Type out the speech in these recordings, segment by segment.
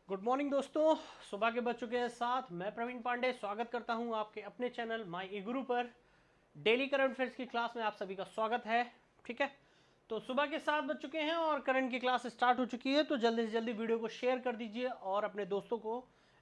Good morning दोस्तों, सुबह के बज चुके हैं 7। मैं प्रवीण पांडे स्वागत करता हूं आपके अपने चैनल माय ई गुरु पर। डेली करंट अफेयर्स की क्लास में आप सभी का स्वागत है। ठीक है, तो सुबह के 7 बज चुके हैं और करंट की क्लास स्टार्ट हो चुकी है। तो जल्दी से जल्दी वीडियो को शेयर कर दीजिए और अपने दोस्तों को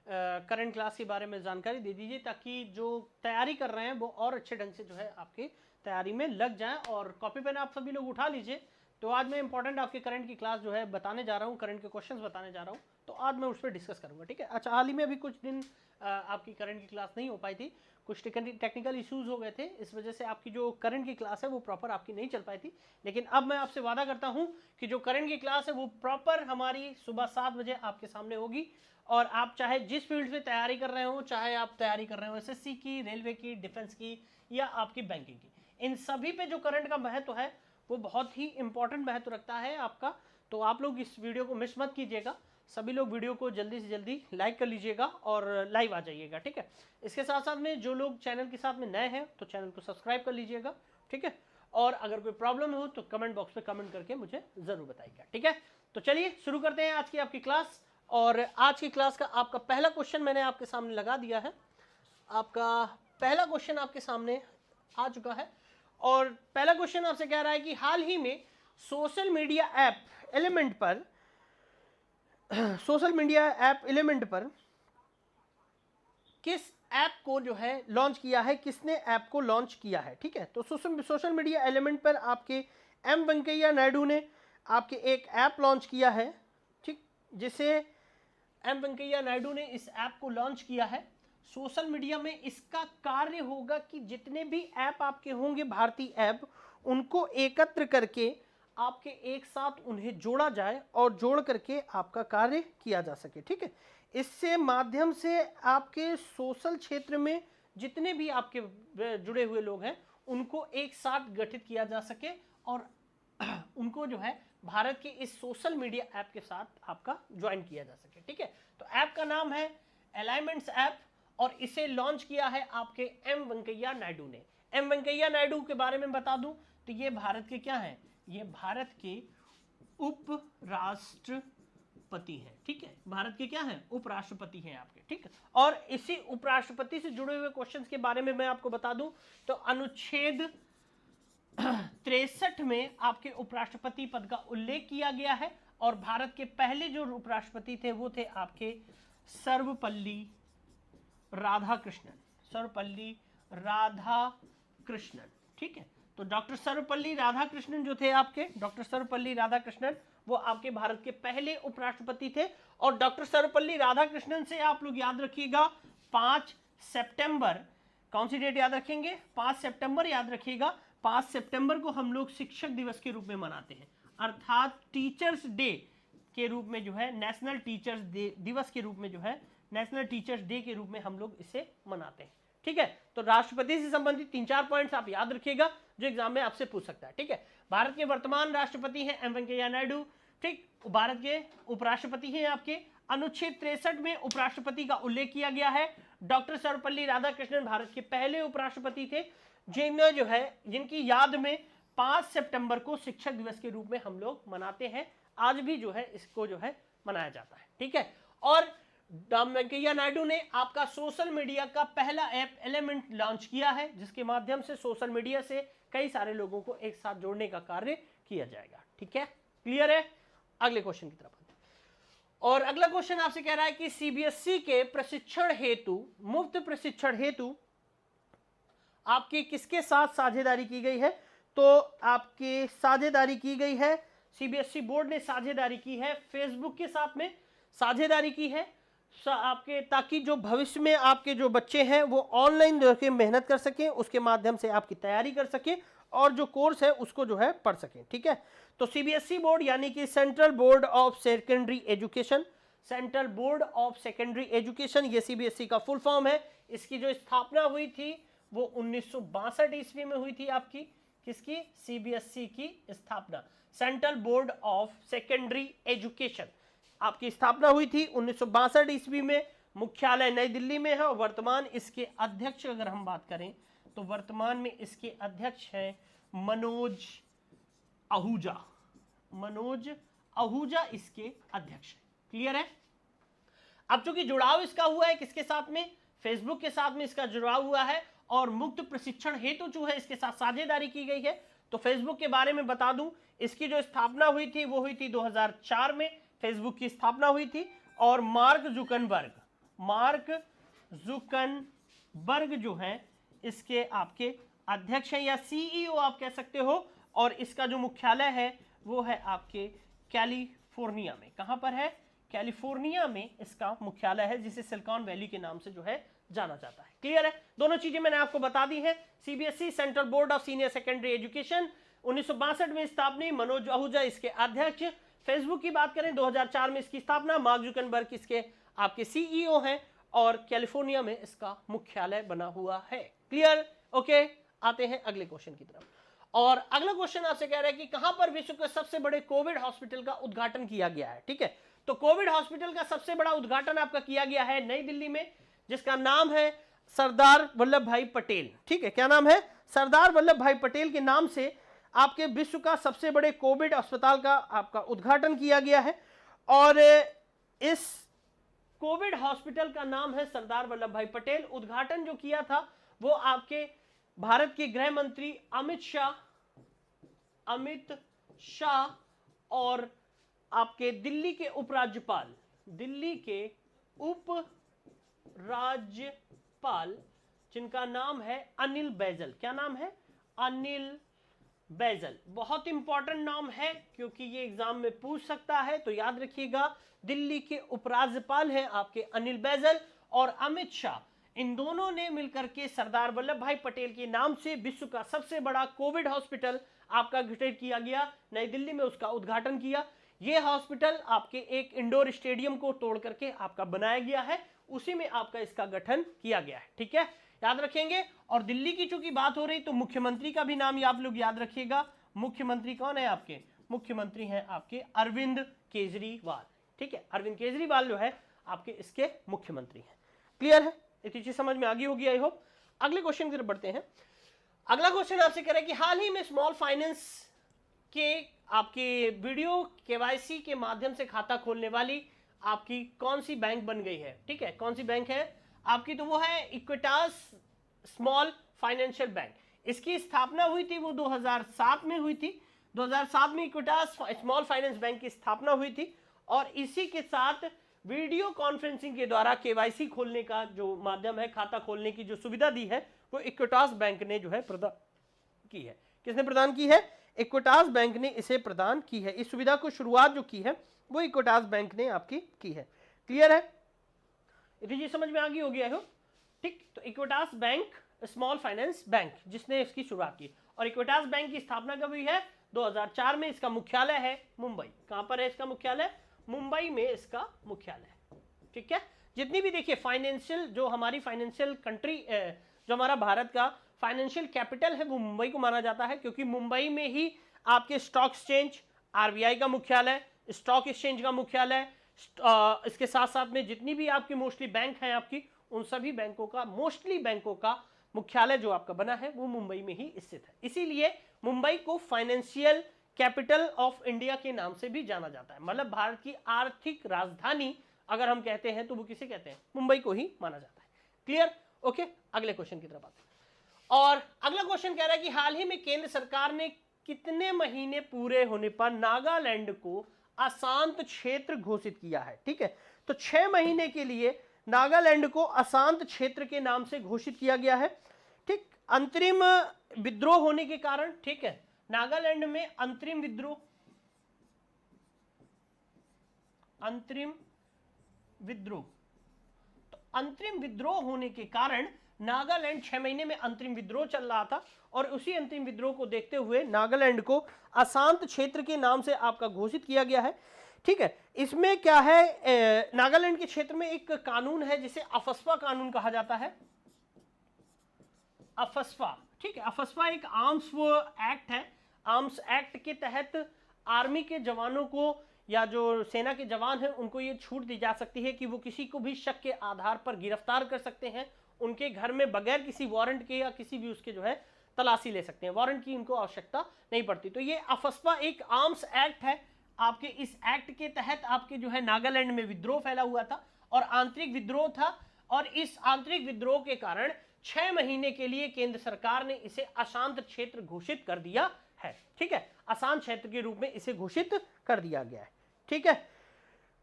करंट क्लास के बारे में जानकारी दे दीजिए, ताकि जो तैयारी कर रहे हैं वो और अच्छे ढंग से जो है आपकी तैयारी में लग जाए। और कॉपी पेन आप सभी लोग उठा लीजिए। तो आज मैं इंपॉर्टेंट आपके करंट की क्लास जो है बताने जा रहा हूँ, करंट के क्वेश्चंस बताने जा रहा हूँ। तो आज मैं उस पर डिस्कस करूंगा। ठीक है, अच्छा, हाल ही में अभी कुछ दिन आपकी करंट की क्लास नहीं हो पाई थी, कुछ टेक्निकल इश्यूज हो गए थे, इस वजह से आपकी जो करंट की क्लास है वो प्रॉपर आपकी नहीं चल पाई थी। लेकिन अब मैं आपसे वादा करता हूं कि जो करंट की क्लास है वो प्रॉपर हमारी सुबह 7 बजे आपके सामने होगी। और आप चाहे जिस फील्ड में तैयारी कर रहे हो, चाहे आप तैयारी कर रहे हो एसएससी की, रेलवे की, डिफेंस की या आपकी बैंकिंग की, इन सभी पे जो करंट का महत्व है वो बहुत ही इंपॉर्टेंट महत्व रखता है आपका। तो आप लोग इस वीडियो को मिस मत कीजिएगा। सभी लोग वीडियो को जल्दी से जल्दी लाइक कर लीजिएगा और लाइव आ जाइएगा। ठीक है, इसके साथ साथ में जो लोग चैनल के साथ में नए हैं तो चैनल को सब्सक्राइब कर लीजिएगा। ठीक है, और अगर कोई प्रॉब्लम हो तो कमेंट बॉक्स में कमेंट करके मुझे जरूर बताइएगा। ठीक है, तो चलिए शुरू करते हैं आज की आपकी क्लास। और आज की क्लास का आपका पहला क्वेश्चन मैंने आपके सामने लगा दिया है। आपका पहला क्वेश्चन आपके सामने आ चुका है और पहला क्वेश्चन आपसे कह रहा है कि हाल ही में सोशल मीडिया ऐप एलिमेंट पर किस ऐप को जो है लॉन्च किया है, किसने ऐप को लॉन्च किया है। ठीक है, तो सोशल मीडिया एलिमेंट पर आपके एम वेंकैया नायडू ने आपके एक ऐप लॉन्च किया है। ठीक, जिसे एम वेंकैया नायडू ने इस ऐप को लॉन्च किया है। सोशल मीडिया में इसका कार्य होगा कि जितने भी ऐप आपके होंगे भारतीय ऐप, उनको एकत्र करके आपके एक साथ उन्हें जोड़ा जाए और जोड़ करके आपका कार्य किया जा सके। ठीक है, इससे माध्यम से आपके सोशल क्षेत्र में जितने भी आपके जुड़े हुए लोग हैं उनको एक साथ गठित किया जा सके और उनको जो है भारत के इस सोशल मीडिया ऐप के साथ आपका ज्वाइन किया जा सके। ठीक है, तो ऐप का नाम है अलाइनमेंट्स ऐप और इसे लॉन्च किया है आपके एम वेंकैया नायडू ने। एम वेंकैया नायडू के बारे में बता दूं तो ये भारत के क्या हैं, ये भारत के उपराष्ट्रपति हैं। ठीक है, भारत के क्या हैं, उपराष्ट्रपति हैं आपके। ठीक है, और इसी उपराष्ट्रपति से जुड़े हुए क्वेश्चंस के बारे में मैं आपको बता दूं तो अनुच्छेद 63 में आपके उपराष्ट्रपति पद का उल्लेख किया गया है और भारत के पहले जो उपराष्ट्रपति थे वो थे आपके सर्वपल्ली राधाकृष्णन। ठीक है, तो डॉक्टर सर्वपल्ली राधाकृष्णन जो थे आपके, डॉक्टर सर्वपल्ली राधाकृष्णन वो आपके भारत के पहले उपराष्ट्रपति थे। और डॉक्टर सर्वपल्ली राधाकृष्णन से आप लोग याद रखिएगा 5 सितंबर, कौन सी डेट याद रखेंगे, 5 सितंबर याद रखिएगा। 5 सितंबर को हम लोग शिक्षक दिवस के रूप में मनाते हैं, अर्थात टीचर्स डे के रूप में जो है, नेशनल टीचर्स दिवस के रूप में जो है, नेशनल टीचर्स डे के रूप में हम लोग इसे मनाते हैं। ठीक है, तो राष्ट्रपति से संबंधित 3-4 पॉइंट्स आप याद रखिएगा जो एग्जाम में आपसे पूछ सकता है। ठीक है, भारत के वर्तमान राष्ट्रपति हैं एम वेंकैया नायडू। ठीक, भारत के उपराष्ट्रपति हैं आपके। अनुच्छेद 63 में उपराष्ट्रपति का उल्लेख किया गया है। डॉक्टर सर्वपल्ली राधाकृष्णन भारत के पहले उपराष्ट्रपति थे जिन्हें जो है, जिनकी याद में 5 सितंबर को शिक्षक दिवस के रूप में हम लोग मनाते हैं। आज भी जो है इसको जो है मनाया जाता है। ठीक है, और एम वेंकैया नायडू ने आपका सोशल मीडिया का पहला ऐप एलिमेंट लॉन्च किया है, जिसके माध्यम से सोशल मीडिया से कई सारे लोगों को एक साथ जोड़ने का कार्य किया जाएगा। ठीक है, क्लियर है। अगले क्वेश्चन की तरफ और अगला क्वेश्चन आपसे कह रहा है कि सीबीएसई के प्रशिक्षण हेतु, मुफ्त प्रशिक्षण हेतु आपकी किसके साथ साझेदारी की गई है? तो आपकी साझेदारी की गई है, सीबीएसई बोर्ड ने साझेदारी की है फेसबुक के साथ में साझेदारी की है आपके, ताकि जो भविष्य में आपके जो बच्चे हैं वो ऑनलाइन जो है मेहनत कर सकें, उसके माध्यम से आपकी तैयारी कर सकें और जो कोर्स है उसको जो है पढ़ सकें। ठीक है, तो सीबीएसई बोर्ड यानी कि central board of secondary education, central board of secondary education, ये सीबीएसई का फुल फॉर्म है। इसकी जो स्थापना हुई थी वो 1962 ईस्वी में हुई थी आपकी, किसकी? सीबीएसई की स्थापना, central board of secondary education आपकी स्थापना हुई थी 1962 ईस्वी में। मुख्यालय नई दिल्ली में है और वर्तमान इसके अध्यक्ष अगर हम बात करें तो वर्तमान में इसके अध्यक्ष हैं मनोज आहूजा, मनोज आहूजा इसके अध्यक्ष हैं। क्लियर है? अब चूंकि जुड़ाव इसका हुआ है किसके साथ में? फेसबुक के साथ में इसका जुड़ाव हुआ है और मुक्त प्रशिक्षण हेतु जो है इसके साथ साझेदारी की गई है। तो फेसबुक के बारे में बता दूं, इसकी जो स्थापना हुई थी वो हुई थी 2004 में, फेसबुक की स्थापना हुई थी और मार्क जुकनबर्ग जो हैं इसके आपके अध्यक्ष हैं या सीईओ आप कह सकते हो। और इसका जो मुख्यालय है वो है आपके कैलिफोर्निया में। कहां पर है? कैलिफोर्निया में इसका मुख्यालय है, जिसे सिलिकॉन वैली के नाम से जो है जाना जाता है। क्लियर है? दोनों चीजें मैंने आपको बता दी हैं। CBSE central board of senior secondary education 1962 में स्थापना, मनोज आहूजा इसके अध्यक्ष। फेसबुक की बात करें 2004 में इसकी स्थापना, मार्क जुकनबर्ग इसके आपके सीईओ हैं और कैलिफोर्निया में इसका मुख्यालय बना हुआ है। क्लियर? ओके, आते हैं अगले क्वेश्चन की तरफ। और अगला क्वेश्चन आपसे कह रहा है कि कहां पर विश्व के सबसे बड़े कोविड हॉस्पिटल का उद्घाटन किया गया है? ठीक है, तो कोविड हॉस्पिटल का सबसे बड़ा उद्घाटन आपका किया गया है नई दिल्ली में, जिसका नाम है सरदार वल्लभ भाई पटेल। ठीक है, क्या नाम है? सरदार वल्लभ भाई पटेल के नाम से आपके विश्व का सबसे बड़े कोविड अस्पताल का आपका उद्घाटन किया गया है। और इस कोविड हॉस्पिटल का नाम है सरदार वल्लभ भाई पटेल। उद्घाटन जो किया था वो आपके भारत के गृह मंत्री अमित शाह और आपके दिल्ली के उपराज्यपाल जिनका नाम है अनिल बैजल। क्या नाम है? अनिल बैजल। बहुत इंपॉर्टेंट नाम है क्योंकि ये एग्जाम में पूछ सकता है, तो याद रखिएगा। दिल्ली के उपराज्यपाल हैं आपके अनिल बैजल और अमित शाह, इन दोनों ने मिलकर के सरदार वल्लभ भाई पटेल के नाम से विश्व का सबसे बड़ा कोविड हॉस्पिटल आपका गठित किया गया, नई दिल्ली में उसका उद्घाटन किया। यह हॉस्पिटल आपके एक इंडोर स्टेडियम को तोड़ करके आपका बनाया गया है, उसी में आपका इसका गठन किया गया है। ठीक है, याद रखेंगे। और दिल्ली की चूंकि बात हो रही तो मुख्यमंत्री का भी नाम आप लोग याद रखिएगा। मुख्यमंत्री कौन है आपके? मुख्यमंत्री हैं आपके अरविंद केजरीवाल। ठीक है, अरविंद केजरीवाल जो है आपके इसके मुख्यमंत्री हैं। क्लियर है? इतनी चीज समझ में आ गई होगी आई होप। अगले क्वेश्चन की तरफ बढ़ते हैं। अगला क्वेश्चन आपसे कह रहा है कि हाल ही में स्मॉल फाइनेंस के आपकी वीडियो केवाईसी के माध्यम से खाता खोलने वाली आपकी कौन सी बैंक बन गई है? ठीक है, कौन सी बैंक है आपकी? तो वो है इक्विटास स्मॉल फाइनेंशियल बैंक। इसकी स्थापना हुई थी वो 2007 में हुई थी। 2007 में इक्विटास स्मॉल फाइनेंस बैंक की स्थापना हुई थी और इसी के साथ वीडियो कॉन्फ्रेंसिंग के द्वारा केवाईसी खोलने का जो माध्यम है, खाता खोलने की जो सुविधा दी है, वो इक्विटास बैंक ने जो है प्रदान की है। किसने प्रदान की है? इक्विटास बैंक ने इसे प्रदान की है। इस सुविधा को शुरुआत जो की है वो इक्विटास बैंक ने आपकी की है। क्लियर है? इतनी चीज समझ में आ गई होगी आई होप। ठीक, तो Equitas bank small finance bank जिसने इसकी शुरुआत की, और इक्विटास बैंक की स्थापना कब हुई है? 2004 में। इसका मुख्यालय है मुंबई। कहां पर है इसका मुख्यालय? मुंबई में इसका मुख्यालय है। ठीक है, जितनी भी देखिए फाइनेंशियल जो हमारी फाइनेंशियल कंट्री जो हमारा भारत का फाइनेंशियल कैपिटल है वो मुंबई को माना जाता है, क्योंकि मुंबई में ही आपके स्टॉक एक्सचेंज, आरबीआई का मुख्यालय, स्टॉक एक्सचेंज का मुख्यालय, इसके साथ साथ में जितनी भी आपकी मोस्टली बैंक हैं आपकी, उन सभी बैंकों का, मोस्टली बैंकों का मुख्यालय जो आपका बना है वो मुंबई में ही स्थित है। इसीलिए मुंबई को फाइनेंशियल कैपिटल ऑफ इंडिया के नाम से भी जाना जाता है। मतलब भारत की आर्थिक राजधानी अगर हम कहते हैं तो वो किसे कहते हैं? मुंबई को ही माना जाता है। क्लियर? ओके, अगले क्वेश्चन की तरफ आते हैं। और अगला क्वेश्चन कह रहा है कि हाल ही में केंद्र सरकार ने कितने महीने पूरे होने पर नागालैंड को अशांत क्षेत्र घोषित किया है? ठीक है, तो 6 महीने के लिए नागालैंड को अशांत क्षेत्र के नाम से घोषित किया गया है। ठीक, अंतरिम विद्रोह होने के कारण, ठीक है, नागालैंड में अंतरिम विद्रोह, अंतरिम विद्रोह, तो अंतरिम विद्रोह होने के कारण नागालैंड 6 महीने में अंतरिम विद्रोह चल रहा था और उसी अंतरिम विद्रोह को देखते हुए नागालैंड को अशांत क्षेत्र के नाम से आपका घोषित किया गया है। ठीक है, इसमें क्या है, नागालैंड के क्षेत्र में एक कानून है जिसे अफस्पा कानून कहा जाता है, अफस्पा। ठीक है, अफस्पा एक आर्म्स एक्ट है। आर्म्स एक्ट के तहत आर्मी के जवानों को या जो सेना के जवान हैं उनको ये छूट दी जा सकती है कि वो किसी को भी शक के आधार पर गिरफ्तार कर सकते हैं, उनके घर में बगैर किसी वारंट के या किसी भी उसके जो है तलाशी ले सकते हैं, वारंट की इनको आवश्यकता नहीं पड़ती। तो ये अफस्पा एक आर्म्स एक्ट है। आपके इस एक्ट के तहत आपके जो है नागालैंड में विद्रोह फैला हुआ था और आंतरिक विद्रोह था, और इस आंतरिक विद्रोह के कारण 6 महीने के लिए केंद्र सरकार ने इसे अशांत क्षेत्र घोषित कर दिया है। ठीक है, अशांत क्षेत्र के रूप में इसे घोषित कर दिया गया है। ठीक है,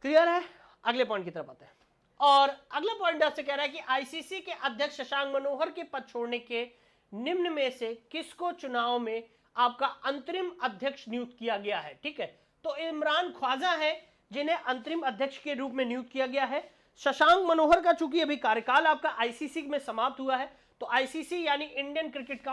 क्लियर है। अगले पॉइंट की तरफ आते हैं और अगला पॉइंट आपसे कह रहा है कि आईसीसी के अध्यक्ष शशांक मनोहर के पद छोड़ने के निम्न में से किसको चुनाव में आपका अंतरिम अध्यक्ष नियुक्त किया गया है। ठीक है, तो इमरान ख्वाजा है जिन्हें अंतरिम अध्यक्ष के रूप में नियुक्त किया गया है। शशांक मनोहर का चूंकि अभी कार्यकाल आपका आईसीसी में समाप्त हुआ है, तो आईसीसी यानी Indian cricket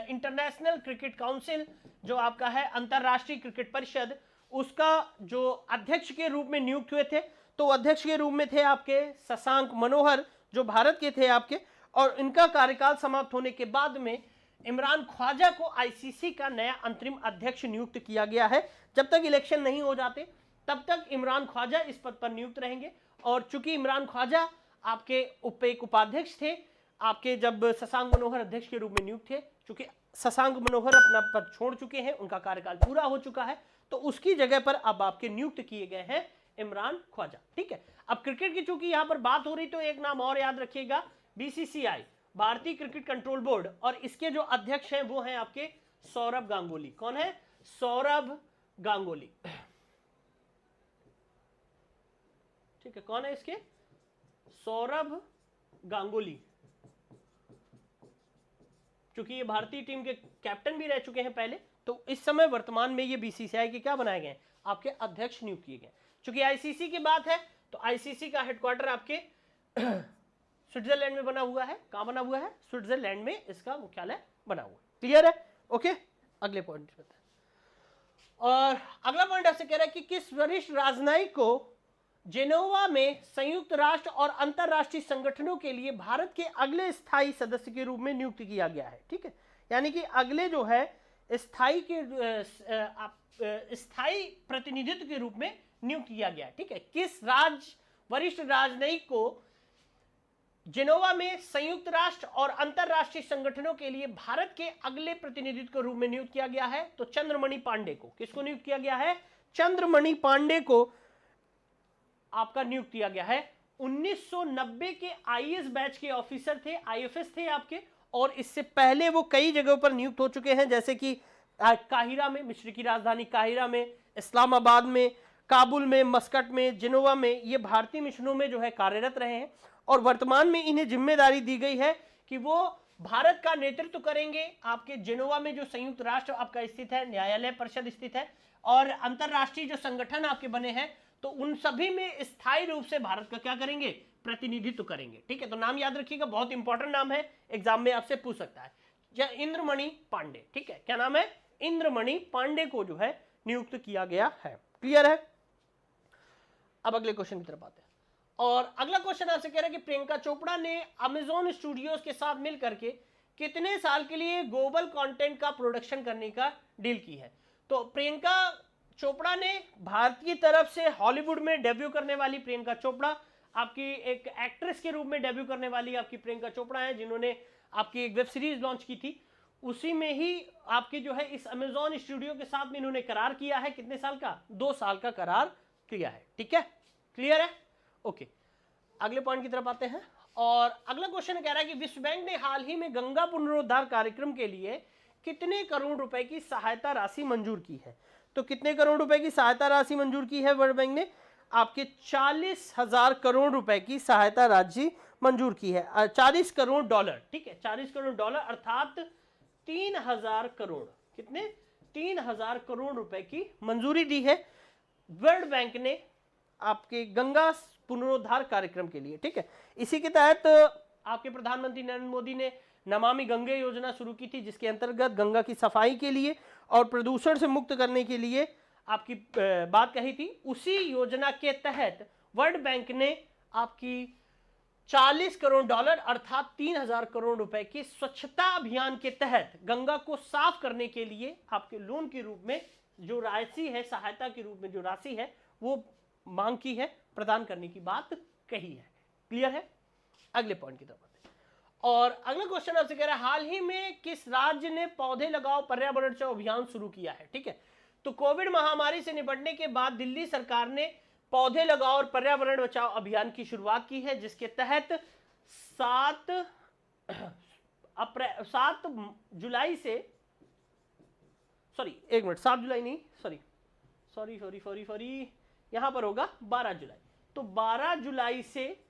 international cricket council जो आपका है अंतरराष्ट्रीय क्रिकेट परिषद, उसका जो अध्यक्ष के रूप में नियुक्त हुए थे, तो अध्यक्ष के रूप में थे आपके शशांक मनोहर जो भारत के थे आपके, और इनका कार्यकाल समाप्त होने के बाद में इमरान ख्वाजा को आईसीसी का नया अंतरिम अध्यक्ष नियुक्त किया गया है। जब तक इलेक्शन नहीं हो जाते तब तक इमरान ख्वाजा इस पद पर नियुक्त रहेंगे, और चूंकि इमरान ख्वाजा आपके एक उपाध्यक्ष थे आपके जब शशांक मनोहर अध्यक्ष के रूप में नियुक्त थे, चूंकि शशांक मनोहर अपना पद छोड़ चुके हैं, उनका कार्यकाल पूरा हो चुका है, तो उसकी जगह पर अब आपके नियुक्त किए गए हैं इमरान ख्वाजा। ठीक है, अब क्रिकेट की चूंकि यहां पर बात हो रही तो एक नाम और याद रखिएगा, बीसीसीआई भारतीय क्रिकेट कंट्रोल बोर्ड, और इसके जो अध्यक्ष हैं वो हैं आपके सौरभ गांगुली। कौन है? सौरभ गांगुली। ठीक है, कौन है इसके? सौरभ गांगुली। चूंकि ये भारतीय टीम के कैप्टन भी रह चुके हैं पहले, तो इस समय वर्तमान में ये बीसीसीआई के क्या बनाए गए? आपके अध्यक्ष नियुक्त किए गए। चूंकि आईसीसी की बात है तो आईसीसी का हेडक्वार्टर आपके स्विट्जरलैंड में बना हुआ है। कहां बना हुआ है? स्विट्जरलैंड में इसका मुख्यालय बना हुआ है। क्लियर है? ओके, अगले पॉइंट पे। और अगला पॉइंट आपसे कह रहा है कि किस वरिष्ठ राजनयिक को जेनेवा में संयुक्त राष्ट्र और अंतरराष्ट्रीय संगठनों के लिए भारत के अगले स्थायी सदस्य के रूप में नियुक्त किया गया है। ठीक है, यानी कि अगले जो है स्थायी प्रतिनिधित्व के रूप में नियुक्त किया गया है। ठीक है, किस वरिष्ठ राजनयिक को जेनेवा में संयुक्त राष्ट्र और अंतरराष्ट्रीय संगठनों के लिए भारत के अगले प्रतिनिधित्व के रूप में नियुक्त किया गया है? तो चंद्रमणि पांडे को। किसको नियुक्त किया गया है? चंद्रमणि पांडे को आपका नियुक्त किया गया है। 1990 के आईएएस बैच के ऑफिसर थे, आईएफएस थे आपके, और इससे पहले वो कई जगहों पर नियुक्त हो चुके हैं, जैसे कि काहिरा में, मिस्र की राजधानी काहिरा में, इस्लामाबाद में, काबुल में, मस्कट में, जिनेवा में, ये भारतीय मिशनों में जो है कार्यरत रहे हैं। और वर्तमान में इन्हें जिम्मेदारी दी गई है कि वो भारत का नेतृत्व करेंगे आपके जिनेवा में जो संयुक्त राष्ट्र आपका स्थित है, न्यायालय परिषद स्थित है, और अंतरराष्ट्रीय जो संगठन आपके बने हैं, तो उन सभी में स्थायी रूप से भारत का क्या करेंगे? प्रतिनिधित्व करेंगे। ठीक है, तो नाम याद रखिएगा, बहुत इंपॉर्टेंट नाम है, एग्जाम में आपसे पूछ सकता है। इंद्रमणि पांडे। ठीक है, क्या नाम है? इंद्रमणि पांडे को जो है नियुक्त किया गया है। क्लियर है? अब अगले क्वेश्चन की तरफ आते हैं और अगला क्वेश्चन आपसे कह रहा है कि प्रियंका चोपड़ा ने अमेजॉन स्टूडियोज के साथ मिलकर के कितने साल के लिए ग्लोबल कंटेंट का प्रोडक्शन करने का डील की है? तो प्रियंका चोपड़ा ने भारत की तरफ से हॉलीवुड में डेब्यू करने वाली प्रियंका चोपड़ा, आपकी एक एक्ट्रेस के रूप में डेब्यू करने वाली आपकी प्रियंका चोपड़ा है, जिन्होंने आपकी एक वेब सीरीज लॉन्च की थी। उसी में ही आपकी जो है इस अमेजॉन स्टूडियो के साथ में इन्होंने करार किया है। कितने साल का? 2 साल का करार किया है। ठीक है, क्लियर है? ओके, अगले पॉइंट की तरफ आते हैं और अगला क्वेश्चन कह रहा है कि विश्व बैंक ने हाल ही में गंगा पुनरुद्धार कार्यक्रम के लिए कितने करोड़ रुपए की सहायता राशि मंजूर की है? तो कितने करोड़ रुपए की सहायता राशि मंजूर की है वर्ल्ड बैंक ने? आपके 40,000 करोड़ रुपए की सहायता राज्य मंजूर की है। 40 करोड़ डॉलर, ठीक है, 40 करोड़ डॉलर अर्थात 3,000 करोड़, कितने, 3,000 करोड़ रुपए की मंजूरी दी है वर्ल्ड बैंक ने आपके गंगा पुनरुद्धार कार्यक्रम के लिए, ठीक है। इसी के तहत आपके प्रधानमंत्री नरेंद्र मोदी ने नमामि गंगे योजना शुरू की थी, जिसके अंतर्गत गंगा की सफाई के लिए और प्रदूषण से मुक्त करने के लिए आपकी बात कही थी। उसी योजना के तहत वर्ल्ड बैंक ने आपकी 40 करोड़ डॉलर अर्थात 3,000 करोड़ रुपए की स्वच्छता अभियान के तहत गंगा को साफ करने के लिए आपके लोन के रूप में जो राशि है, सहायता के रूप में जो राशि है, वो मांग की है, प्रदान करने की बात कही है। क्लियर है? अगले पॉइंट की तरफ आते हैं। और अगला क्वेश्चन आपसे कह रहा है हाल ही में किस राज्य ने पौधे लगाओ पर्यावरण बचाओ अभियान शुरू किया है, ठीक है। तो कोविड महामारी से निपटने के बाद दिल्ली सरकार ने पौधे लगाओ और पर्यावरण बचाओ अभियान की शुरुआत की है, जिसके तहत 7 जुलाई से, सॉरी 1 मिनट, 7 जुलाई नहीं, सॉरी यहां पर होगा 12 जुलाई। तो 12 जुलाई से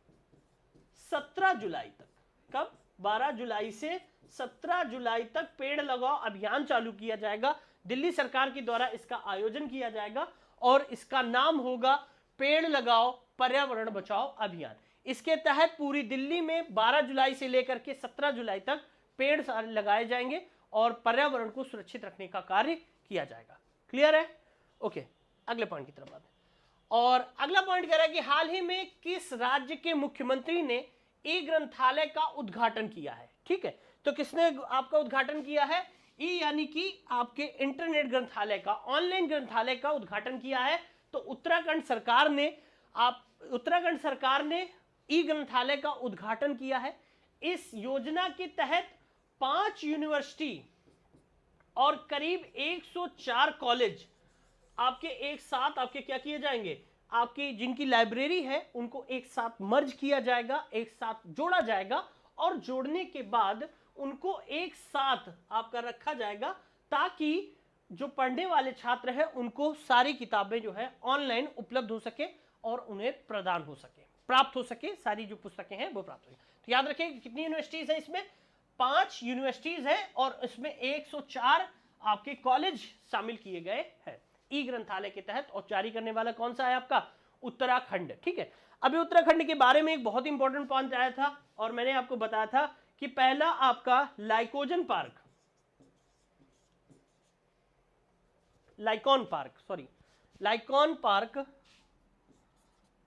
17 जुलाई तक, कब, 12 जुलाई से 17 जुलाई तक पेड़ लगाओ अभियान चालू किया जाएगा। दिल्ली सरकार के द्वारा इसका आयोजन किया जाएगा और इसका नाम होगा पेड़ लगाओ पर्यावरण बचाओ अभियान। इसके तहत पूरी दिल्ली में 12 जुलाई से लेकर के 17 जुलाई तक पेड़ लगाए जाएंगे और पर्यावरण को सुरक्षित रखने का कार्य किया जाएगा। क्लियर है? ओके, अगले पॉइंट की तरफ आते हैं। और अगला पॉइंट कह रहा है कि हाल ही में किस राज्य के मुख्यमंत्री ने ई ग्रंथालय का उद्घाटन किया है, ठीक है। तो किसने आपका उद्घाटन किया है? ई यानी कि आपके इंटरनेट ग्रंथालय का, ऑनलाइन ग्रंथालय का उद्घाटन किया है। तो उत्तराखंड सरकार ने ई ग्रंथालय का उद्घाटन किया है। इस योजना के तहत 5 यूनिवर्सिटी और करीब 104 कॉलेज आपके एक साथ आपके क्या किए जाएंगे, आपकी जिनकी लाइब्रेरी है उनको एक साथ मर्ज किया जाएगा, एक साथ जोड़ा जाएगा और जोड़ने के बाद उनको एक साथ आपका रखा जाएगा ताकि जो पढ़ने वाले छात्र हैं उनको सारी किताबें जो है ऑनलाइन उपलब्ध हो सके और उन्हें प्रदान हो सके, प्राप्त हो सके, सारी जो पुस्तकें हैं वो प्राप्त हो सके। तो याद रखिए कितनी यूनिवर्सिटीज है इसमें, 5 यूनिवर्सिटीज है और इसमें 104 आपके कॉलेज शामिल किए गए हैं ई ग्रंथालय के तहत। और जारी करने वाला कौन सा है आपका? उत्तराखंड, ठीक है। अभी उत्तराखंड के बारे में एक बहुत इंपॉर्टेंट पॉइंट आया था और मैंने आपको बताया था कि पहला आपका लाइकोन पार्क,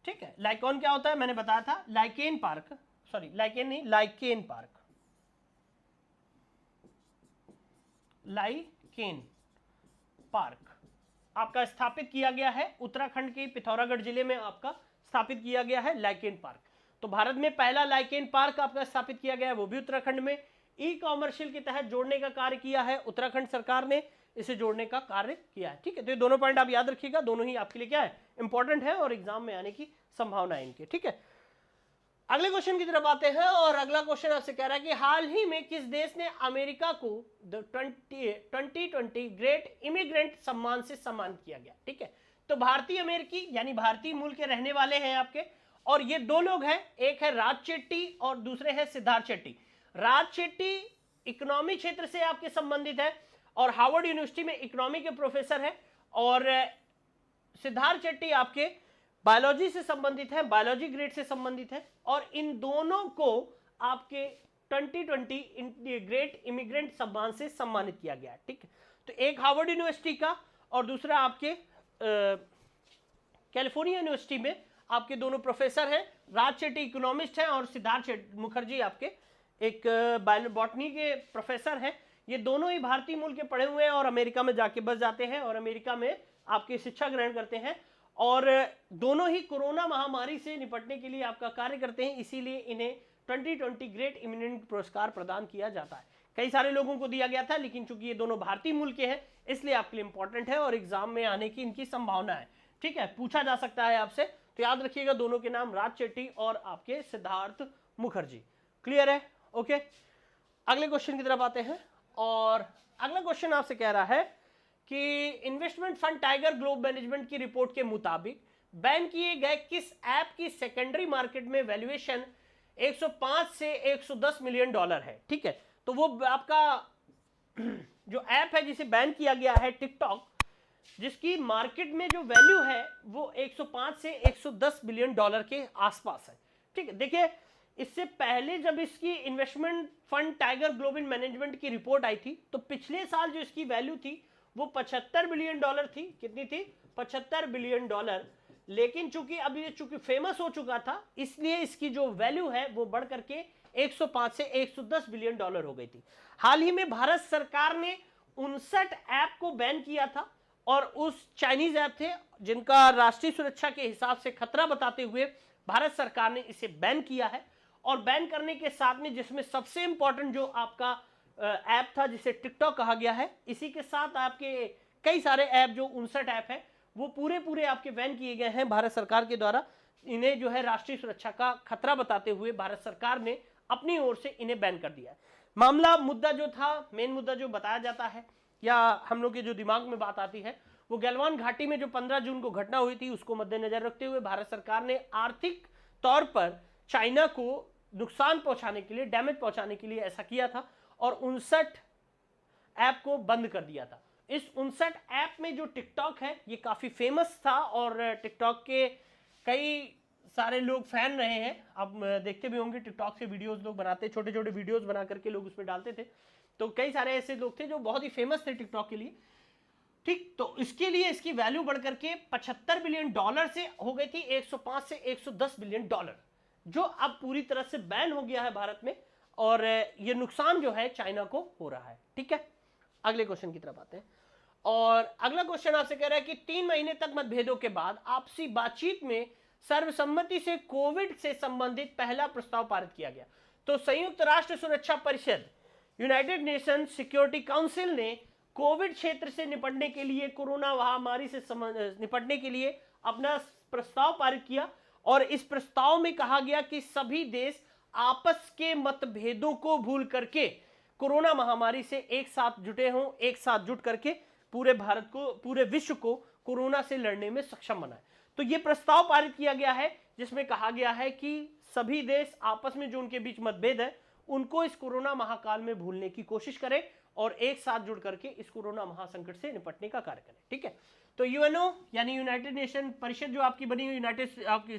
ठीक है। लाइकोन क्या होता है मैंने बताया था, लाइकेन पार्क आपका स्थापित किया गया है उत्तराखंड के पिथौरागढ़ जिले में, आपका स्थापित किया गया है लाइकेन पार्क। तो भारत में पहला लाइकेन पार्क आपका स्थापित किया गया है, वो भी उत्तराखंड में। ई कॉमर्शियल के तहत जोड़ने का कार्य किया है उत्तराखंड सरकार ने, इसे जोड़ने का कार्य किया है, ठीक है। तो ये दोनों पॉइंट आप याद रखिएगा, दोनों ही आपके लिए क्या है, इंपॉर्टेंट है और एग्जाम में आने की संभावना है इनके, ठीक है। अगले क्वेश्चन की तरफ आते हैं और अगला क्वेश्चन आपसे कह रहा है कि हाल ही में किस देश ने अमेरिका को 2020 ग्रेट इमिग्रेंट सम्मान से सम्मानित किया गया, ठीक है। तो भारतीय अमेरिकी यानी भारतीय मूल के रहने वाले हैं आपके, और ये दो लोग हैं, एक है राज शेट्टी और दूसरे हैं सिद्धार्थ शेट्टी। राज शेट्टी इकोनॉमी क्षेत्र से आपके संबंधित है और हार्वर्ड यूनिवर्सिटी में इकोनॉमी के प्रोफेसर है, और सिद्धार्थ शेट्टी आपके बायोलॉजी से संबंधित है, बायोलॉजी ग्रेड से संबंधित है। और इन दोनों को आपके 2020 ग्रेट इमिग्रेंट सम्मान से सम्मानित किया गया है, ठीक है। तो एक हार्वर्ड यूनिवर्सिटी का और दूसरा आपके कैलिफोर्निया यूनिवर्सिटी में आपके दोनों प्रोफेसर हैं। राज शेट्टी इकोनॉमिस्ट हैं और सिद्धार्थ मुखर्जी आपके एक बॉटनी के प्रोफेसर हैं। ये दोनों ही भारतीय मूल के पढ़े हुए हैं और अमेरिका में जाके बस जाते हैं और अमेरिका में आपकी शिक्षा ग्रहण करते हैं, और दोनों ही कोरोना महामारी से निपटने के लिए आपका कार्य करते हैं, इसीलिए इन्हें 2020 ग्रेट इमिग्रेंट पुरस्कार प्रदान किया जाता है। कई सारे लोगों को दिया गया था, लेकिन चूंकि ये दोनों भारतीय मूल के हैं इसलिए आपके लिए इंपॉर्टेंट है और एग्जाम में आने की इनकी संभावना है, ठीक है, पूछा जा सकता है आपसे। तो याद रखिएगा दोनों के नाम राज शेट्टी और आपके सिद्धार्थ मुखर्जी। क्लियर है? ओके, अगले क्वेश्चन की तरफ आते हैं और अगला क्वेश्चन आपसे कह रहा है कि investment fund tiger globe management की रिपोर्ट के मुताबिक बैन किए गए किस ऐप की सेकेंडरी मार्केट में वैल्यूएशन 105 से 110 मिलियन डॉलर है? ठीक है, तो वो आपका जो ऐप है जिसे बैन किया गया है टिकटॉक, जिसकी मार्केट में जो वैल्यू है वो 105 से 110 बिलियन डॉलर के आसपास है। ठीक है, देखिए इससे पहले जब इसकी investment fund tiger global management की रिपोर्ट आई थी तो पिछले साल जो इसकी वैल्यू थी वो 75 बिलियन डॉलर थी। कितनी थी? 75 बिलियन डॉलर। लेकिन चूंकि अब ये चूंकि फेमस हो चुका था इसलिए इसकी जो वैल्यू है वो बढ़ करके 105 से 110 बिलियन डॉलर हो गई थी। हाल ही में भारत सरकार ने 59 ऐप को बैन किया था और उस चाइनीज ऐप थे जिनका राष्ट्रीय सुरक्षा के हिसाब से खतरा बताते हुए भारत सरकार ने इसे बैन किया है। और बैन करने के साथ में जिसमें सबसे इंपॉर्टेंट जो आपका ऐप था जिसे टिकटॉक कहा गया है, इसी के साथ आपके कई सारे ऐप जो 59 ऐप है वो पूरे आपके बैन किए गए हैं भारत सरकार के द्वारा। इन्हें जो है राष्ट्रीय सुरक्षा का खतरा बताते हुए भारत सरकार ने अपनी ओर से इन्हें बैन कर दिया है। मामला मुद्दा जो था, मेन मुद्दा जो बताया जाता है या हम लोग के जो दिमाग में बात आती है वो गलवान घाटी में जो 15 जून को घटना हुई थी उसको मद्देनजर रखते हुए भारत सरकार ने आर्थिक तौर पर चाइना को नुकसान पहुंचाने के लिए, डैमेज पहुंचाने के लिए ऐसा किया था और 59 ऐप को बंद कर दिया था। इस 59 ऐप में जो टिकटॉक है ये काफी फेमस था और टिकटॉक के कई सारे लोग फैन रहे हैं। आप देखते भी होंगे टिकटॉक से वीडियोस लोग बनाते, छोटे छोटे वीडियोस बना करके लोग उसमें डालते थे। तो कई सारे ऐसे लोग थे जो बहुत ही फेमस थे टिकटॉक के लिए। ठीक, तो इसके लिए इसकी वैल्यू बढ़ करके 75 बिलियन डॉलर से हो गई थी 105 से 110 बिलियन डॉलर, जो अब पूरी तरह से बैन हो गया है भारत में और ये नुकसान जो है चाइना को हो रहा है। ठीक है, अगले क्वेश्चन की तरफ आते हैं और अगला क्वेश्चन आपसे कह रहा है कि 3 महीने तक मतभेदों के बाद आपसी बातचीत में सर्वसम्मति से कोविड से संबंधित पहला प्रस्ताव पारित किया गया। तो संयुक्त राष्ट्र सुरक्षा परिषद, यूनाइटेड नेशन सिक्योरिटी काउंसिल ने कोविड क्षेत्र से निपटने के लिए, कोरोना महामारी से निपटने के लिए अपना प्रस्ताव पारित किया और इस प्रस्ताव में कहा गया कि सभी देश आपस के मतभेदों को भूल करके कोरोना महामारी से एक साथ जुटे हों, एक साथ जुट करके पूरे भारत को, पूरे विश्व को कोरोना से लड़ने में सक्षम बनाए। तो यह प्रस्ताव पारित किया गया है जिसमें कहा गया है कि सभी देश आपस में जो उनके बीच मतभेद है उनको इस कोरोना महाकाल में भूलने की कोशिश करें और एक साथ जुड़ करके इस कोरोना महासंकट से निपटने का कार्य करें। ठीक है, तो यूएनओ यानी यूनाइटेड नेशन परिषद जो आपकी बनी हुई, यूनाइटेड आपकी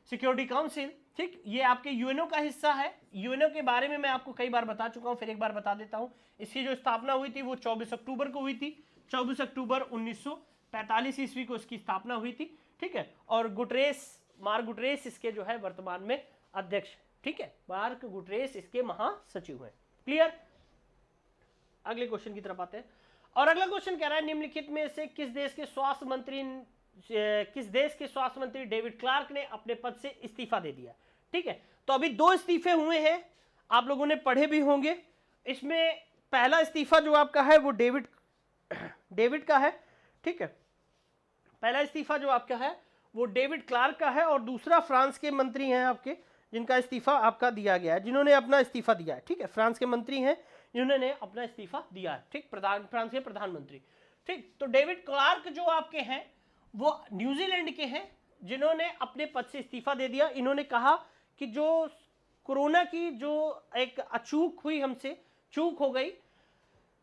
सिक्योरिटी काउंसिल, ठीक, ये आपके यूएनओ का हिस्सा है। यूएनओ के बारे में मैं आपको कई बार बता चुका हूं, फिर एक बार बता देता हूं। इसकी जो स्थापना हुई थी वो 24 अक्टूबर को हुई थी। 24 अक्टूबर 1945 ईस्वी को इसकी स्थापना हुई थी। ठीक है, और मार्क गुटरेस इसके जो है वर्तमान में अध्यक्ष। ठीक है, मार्क गुटरेस इसके महासचिव हैं। क्लियर? अगले क्वेश्चन की तरफ आते हैं और अगला क्वेश्चन कह रहा है निम्नलिखित में से किस देश के स्वास्थ्य मंत्री डेविड क्लार्क ने अपने पद से इस्तीफा दे दिया। ठीक है, तो अभी 2 इस्तीफे हुए हैं, आप लोगों ने पढ़े भी होंगे। इसमें पहला इस्तीफा जो आपका है वो डेविड का है। ठीक है, पहला इस्तीफा जो आपका है वो डेविड क्लार्क का है और दूसरा फ्रांस के मंत्री हैं आपके, जिनका इस्तीफा आपका दिया गया है, जिन्होंने अपना इस्तीफा दिया है। ठीक है, फ्रांस के मंत्री हैं जिन्होंने अपना इस्तीफा दिया है। ठीक, फ्रांस के प्रधानमंत्री। ठीक, तो डेविड क्लार्क जो आपके हैं वो न्यूजीलैंड के हैं जिन्होंने अपने पद से इस्तीफा दे दिया। इन्होंने कहा कि जो कोरोना की जो एक अचूक हुई, हमसे चूक हो गई,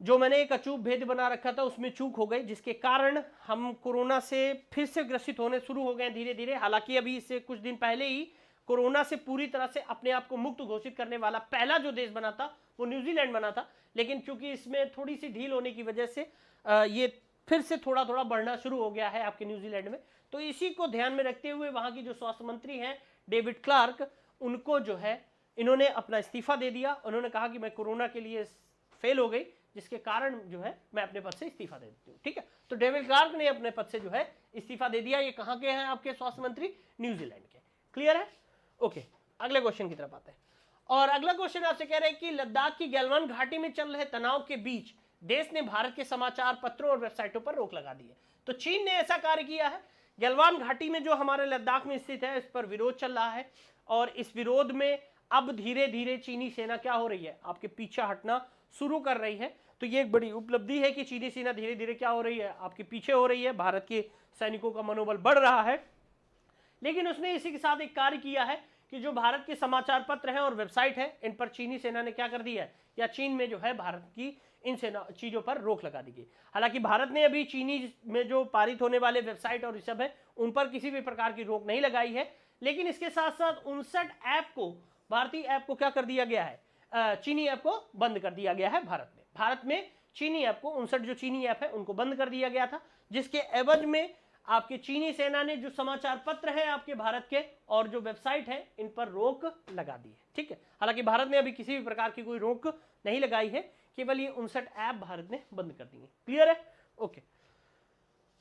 जो मैंने एक अचूक भेद बना रखा था उसमें चूक हो गई, जिसके कारण हम कोरोना से फिर से ग्रसित होने शुरू हो गए धीरे धीरे। हालांकि अभी इससे कुछ दिन पहले ही कोरोना से पूरी तरह से अपने आप को मुक्त घोषित करने वाला पहला जो देश बना था वो न्यूजीलैंड बना था, लेकिन चूंकि इसमें थोड़ी सी ढील होने की वजह से ये फिर से थोड़ा थोड़ा बढ़ना शुरू हो गया है आपके न्यूजीलैंड में। तो इसी को ध्यान में रखते हुए वहां की जो स्वास्थ्य मंत्री हैं डेविड क्लार्क, उनको जो है इन्होंने अपना इस्तीफा दे दिया। उन्होंने कहा कि मैं कोरोना के लिए फेल हो गई, जिसके कारण जो है मैं अपने पद से इस्तीफा दे देती हूँ। ठीक है, तो डेविड क्लार्क ने अपने पद से जो है इस्तीफा दे दिया। ये कहाँ के हैं आपके स्वास्थ्य मंत्री? न्यूजीलैंड के। क्लियर है? ओके, अगले क्वेश्चन की तरफ आते हैं और अगला क्वेश्चन आपसे कह रहे हैं कि लद्दाख की गलवान घाटी में चल रहे तनाव के बीच देश ने भारत के समाचार पत्रों और वेबसाइटों पर रोक लगा दी है। तो चीन ने ऐसा कार्य किया है। गलवान घाटी में जो हमारे लद्दाख में स्थित है, इस पर विरोध चल रहा है और इस विरोध में अब धीरे धीरे चीनी सेना क्या हो रही है, आपके पीछे हटना शुरू कर रही है। तो ये एक बड़ी उपलब्धि है कि चीनी सेना धीरे धीरे क्या हो रही है, आपके पीछे हो रही है। भारत के सैनिकों का मनोबल बढ़ रहा है लेकिन उसने इसी के साथ एक कार्य किया है कि जो भारत के समाचार पत्र हैं और वेबसाइट है, इन पर चीनी सेना ने क्या कर दिया है, या चीन में जो है भारत की इन चीजों पर रोक लगा दी गई। हालांकि भारत ने अभी चीनी में जो पारित होने वाले वेबसाइट और सब है उन पर किसी भी प्रकार की रोक नहीं लगाई है, लेकिन इसके साथ साथ 59 ऐप को, भारतीय ऐप को क्या कर दिया गया है, चीनी ऐप को बंद कर दिया गया है। भारत में चीनी ऐप को, 59 जो चीनी ऐप है उनको बंद कर दिया गया था, जिसके एवज में आपके चीनी सेना ने जो समाचार पत्र है आपके भारत के और जो वेबसाइट है इन पर रोक लगा दी है। ठीक है, हालांकि भारत ने अभी किसी भी प्रकार की कोई रोक नहीं लगाई है, केवल ये 59 ऐप भारत ने बंद कर दी है। क्लियर है? ओके,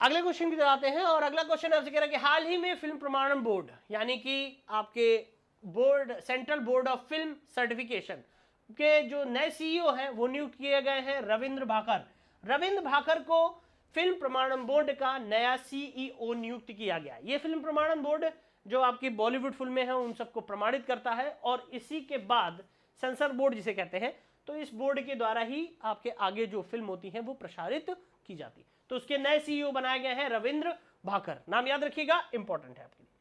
अगले क्वेश्चन की तरफ आते हैं और अगला क्वेश्चन आपसे कह रहा है कि हाल ही में फिल्म प्रमाणन बोर्ड यानी कि आपके board, central board of film certification के जो नए सीईओ हैं वो नियुक्त किए गए हैं रविंद्र भाकर। रविंद्र भाकर को फिल्म प्रमाणन बोर्ड का नया सीईओ नियुक्त किया गया। ये फिल्म प्रमाणन बोर्ड जो आपकी बॉलीवुड फिल्में हैं उन सबको प्रमाणित करता है और इसी के बाद सेंसर बोर्ड जिसे कहते हैं, तो इस बोर्ड के द्वारा ही आपके आगे जो फिल्म होती है वो प्रसारित की जाती है। तो उसके नए सीईओ बनाए गए हैं रविंद्र भाकर, नाम याद रखिएगा, इंपॉर्टेंट है आपके लिए।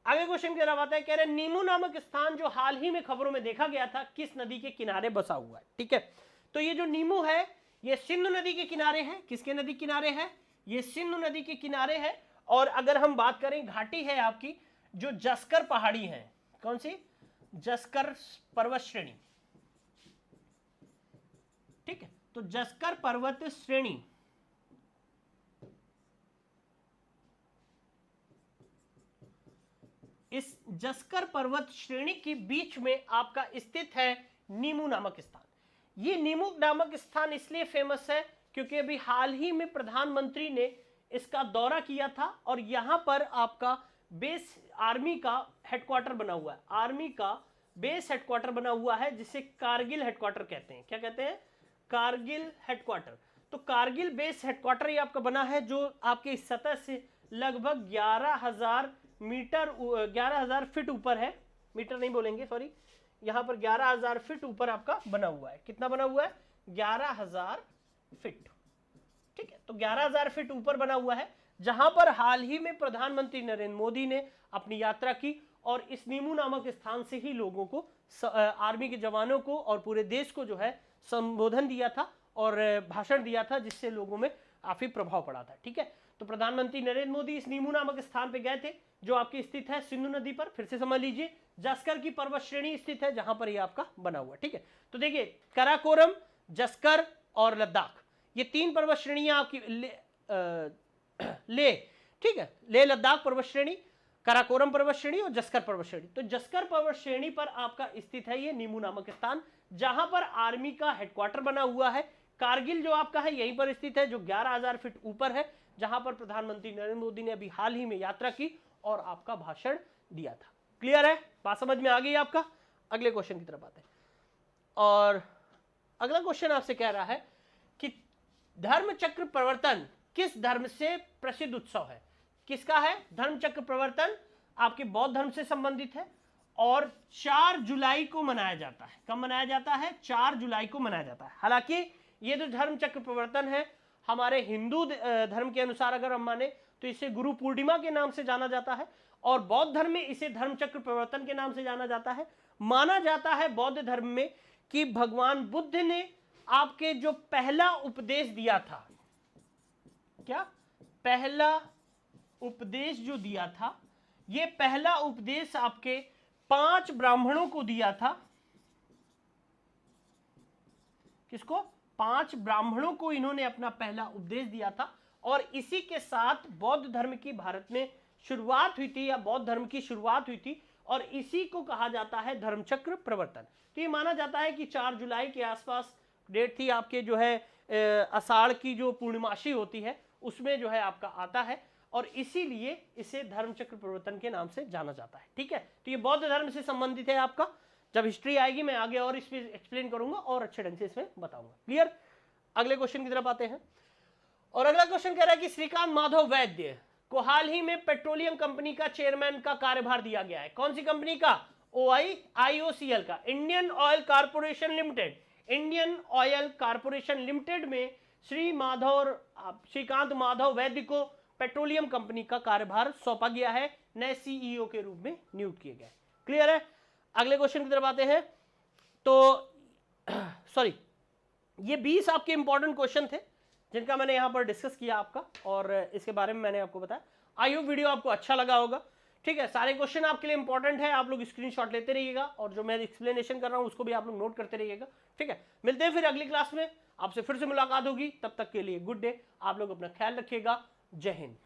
आगे क्वेश्चन की तरफ आता है, कह रहे नीमू नामक स्थान जो हाल ही में खबरों में देखा गया था किस नदी के किनारे बसा हुआ है। ठीक है, तो ये जो नीमू है ये सिंधु नदी के किनारे है। किसके नदी किनारे है? ये सिंधु नदी के किनारे है। और अगर हम बात करें घाटी है आपकी जो जस्कर पहाड़ी है, कौन सी? जस्कर पर्वत श्रेणी। ठीक है, तो जस्कर पर्वत श्रेणी, इस जस्कर पर्वत श्रेणी के बीच में आपका स्थित है नीमू नामक स्थान। ये नीमू नामक स्थान इसलिए फेमस है क्योंकि अभी हाल ही में प्रधानमंत्री ने इसका दौरा किया था और यहां पर आपका बेस, आर्मी का हेडक्वार्टर बना हुआ है। आर्मी का बेस हेडक्वार्टर बना हुआ है जिसे कारगिल हेडक्वार्टर कहते हैं। क्या कहते हैं? कारगिल हेडक्वार्टर। तो कारगिल बेस हेडक्वार्टर ये आपका बना है जो आपके सतह से लगभग 11,000 मीटर, 11,000 फीट ऊपर है। मीटर नहीं बोलेंगे, सॉरी, यहां पर 11,000 फीट ऊपर आपका बना हुआ है। कितना बना हुआ है? 11,000 फीट। ठीक है, तो 11,000 फीट ऊपर बना हुआ है जहां पर हाल ही में प्रधानमंत्री नरेंद्र मोदी ने अपनी यात्रा की और इस नीमू नामक स्थान से ही लोगों को, आर्मी के जवानों को और पूरे देश को जो है संबोधन दिया था और भाषण दिया था, जिससे लोगों में काफी प्रभाव पड़ा था। ठीक है, तो प्रधानमंत्री नरेंद्र मोदी इस नीमू नामक स्थान पे गए थे जो आपकी स्थित है सिंधु नदी पर। फिर से समझ लीजिए, जस्कर की पर्वत श्रेणी स्थित है जहां पर ये आपका बना हुआ है। ठीक है, तो देखिए काराकोरम, जस्कर और लद्दाख, ये तीन पर्वत श्रेणियां आपकी ले, ठीक है, ले लद्दाख पर्वत श्रेणी, काराकोरम पर्वत श्रेणी और जस्कर पर्वत श्रेणी। तो जस्कर पर्वत श्रेणी पर आपका स्थित है ये नीमू नामक स्थान जहां पर आर्मी का हेडक्वार्टर बना हुआ है। कारगिल जो आपका है यहीं पर स्थित है जो 11,000 फीट ऊपर है, जहां पर प्रधानमंत्री नरेंद्र मोदी ने अभी हाल ही में यात्रा की और आपका भाषण दिया था। क्लियर है? बात समझ में आ गई आपका? अगले क्वेश्चन की तरफ आते हैं और अगला क्वेश्चन आपसे कह रहा है कि धर्म चक्र प्रवर्तन किस धर्म से प्रसिद्ध उत्सव है? किसका है? धर्म चक्र प्रवर्तन आपके बौद्ध धर्म से संबंधित है और 4 जुलाई को मनाया जाता है। कब मनाया जाता है? 4 जुलाई को मनाया जाता है। हालांकि ये जो धर्म चक्र प्रवर्तन है हमारे हिंदू धर्म के अनुसार अगर हम माने तो इसे गुरु पूर्णिमा के नाम से जाना जाता है और बौद्ध धर्म में इसे धर्म चक्र प्रवर्तन के नाम से जाना जाता है। माना जाता है बौद्ध धर्म में कि भगवान बुद्ध ने आपके जो पहला उपदेश दिया था, क्या पहला उपदेश जो दिया था, ये पहला उपदेश आपके 5 ब्राह्मणों को दिया था। किसको? 5 ब्राह्मणों को इन्होंने अपना पहला उपदेश दिया था और इसी के साथ बौद्ध धर्म की भारत में शुरुआत हुई थी या बौद्ध धर्म की शुरुआत हुई थी और इसी को कहा जाता है धर्मचक्र प्रवर्तन। तो ये माना जाता है कि 4 जुलाई के आसपास डेट थी आपके जो है आषाढ़ की जो पूर्णिमासी होती है उसमें जो है आपका आता है और इसीलिए इसे धर्मचक्र प्रवर्तन के नाम से जाना जाता है। ठीक है, तो ये बौद्ध धर्म से संबंधित है आपका। जब हिस्ट्री आएगी मैं आगे और इस पे एक्सप्लेन करूंगा और अच्छे ढंग से इसमें बताऊंगा। क्लियर? अगले क्वेश्चन की तरफ आते हैं और अगला क्वेश्चन कह रहा है कि श्रीकांत माधव वैद्य को हाल ही में पेट्रोलियम कंपनी का चेयरमैन का कार्यभार दिया गया है। कौन सी कंपनी का? IOCL का, Indian oil corporation limited. Indian oil corporation limited में श्रीकांत माधव वैद्य को पेट्रोलियम कंपनी का कार्यभार सौंपा गया है। नए सीईओ के रूप में नियुक्त किए गए। क्लियर है? अगले क्वेश्चन की तरफ आते हैं। तो सॉरी, ये 20 आपके इंपॉर्टेंट क्वेश्चन थे जिनका मैंने यहां पर डिस्कस किया आपका, और इसके बारे में मैंने आपको बताया। आई होप वीडियो आपको अच्छा लगा होगा। ठीक है, सारे क्वेश्चन आपके लिए इंपॉर्टेंट है, आप लोग स्क्रीनशॉट लेते रहिएगा और जो मैं एक्सप्लेनेशन कर रहा हूं उसको भी आप लोग नोट करते रहिएगा। ठीक है, मिलते हैं फिर अगली क्लास में, आपसे फिर से मुलाकात होगी। तब तक के लिए गुड डे, आप लोग अपना ख्याल रखिएगा। जय हिंद।